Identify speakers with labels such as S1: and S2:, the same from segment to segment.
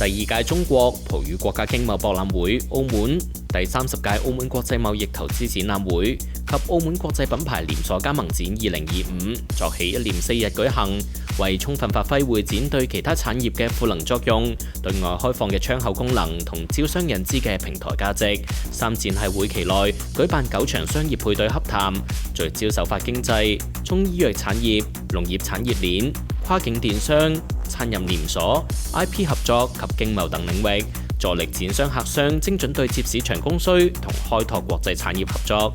S1: 第二屆中國葡語國家經貿博覽會澳門、第30屆澳門國際貿易投資展覽會及澳門國際品牌連鎖加盟展2025作起一連4日舉行，為充分發揮會展對其他產業嘅賦能作用、對外開放嘅窗口功能同招商引資嘅平台價值。3展喺會期內舉辦9場商業配對洽談，聚焦手法經濟、中醫藥產業、農業產業鏈、跨境電商、餐飲連鎖、IP 合作及經貿等領域，助力展商客商精準對接市場供需同開拓國際產業合作。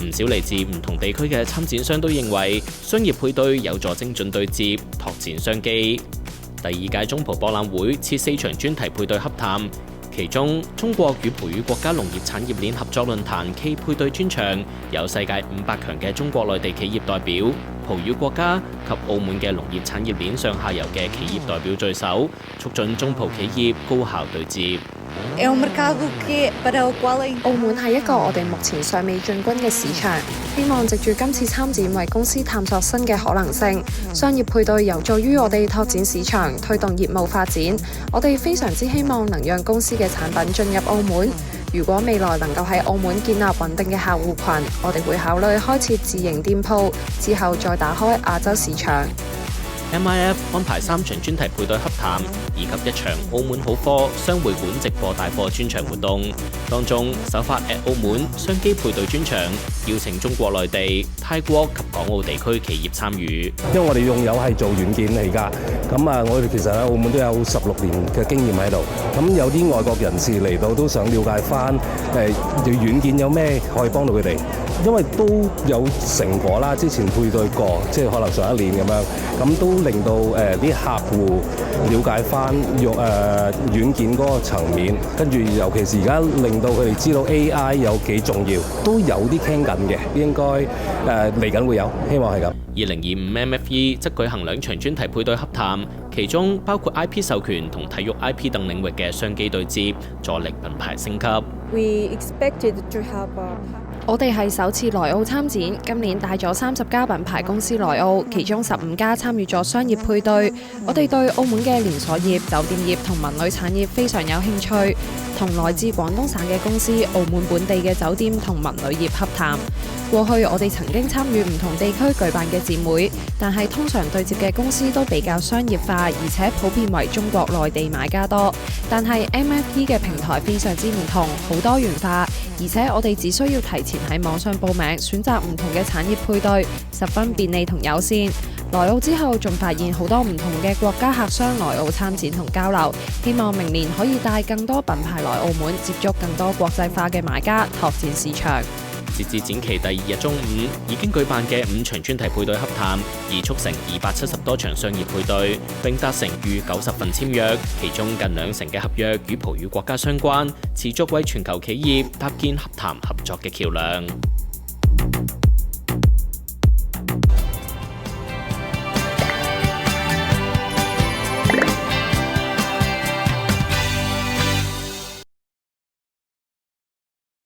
S1: 唔少嚟自唔同地區嘅參展商都認為，商業配對有助精準對接、拓展商機。第二屆中葡博覽會設4場專題配對洽談，其中中國與葡語國家農業產業鏈合作論壇暨配對專場，有世界500強嘅中國內地企業代表、葡語國家及澳門嘅農業產業鏈上下游嘅企業代表聚首，促進中葡企業高效對接。
S2: 澳門係一個我哋目前尚未進軍嘅市場，希望藉住今次參展為公司探索新嘅可能性。商業配對有助於我哋拓展市場，推動業務發展。我哋非常之希望能讓公司嘅產品進入澳門。如果未來能夠喺澳門建立穩定嘅客戶群，我哋會考慮開設自營店鋪，之後再打開亞洲市場。
S1: MIF 安排3場專題配對洽談，以及1場澳門好貨商會館直播帶貨專場活動。當中首發澳門商機配對專場，邀請中國內地、泰國及港澳地區企業參與。
S3: 因為我哋用友係做軟件嚟㗎，我哋其實喺澳門都有16年嘅經驗喺度。咁有啲外國人士嚟到都想了解翻軟件有咩可以幫到佢哋，因為都有成果啦。之前配對過，即係可能上一年咁樣，咁都令到啲客戶了解翻軟件嗰個層面，跟住尤其是而家令到佢哋知道 AI 有幾重要，都有啲傾緊嘅，應該嚟緊會有，希望係咁。
S1: 2025 MFE 則舉行2場專題配對洽談，其中包括 IP 授權同體育 IP 等領域嘅商機對接，助力品牌升級。
S2: 我哋係首次來澳參展，今年帶咗30家品牌公司來澳，其中15家參與咗商業配對。我哋對澳門嘅連鎖業、酒店業同文旅產業非常有興趣，同來自廣東省嘅公司、澳門本地嘅酒店同文旅業洽談。過去我哋曾經參與唔同地區舉辦嘅展會，但係通常對接嘅公司都比較商業化，而且普遍為中國內地買家多。但係 MFE 嘅平台非常之唔同，好多元化，而且我哋只需要提前喺網上報名，選擇唔同嘅產業配對，十分便利同友善。來澳之後，仲發現好多唔同嘅國家客商來澳參展同交流，希望明年可以帶更多品牌來澳門，接觸更多國際化嘅買家，拓展市場。
S1: 截至展期第2日中午，已經舉辦嘅5場專題配對洽談，已促成270多場商業配對，並達成逾90份簽約，其中近20成嘅合約與葡語國家相關，持續為全球企業搭建洽談合作嘅橋樑。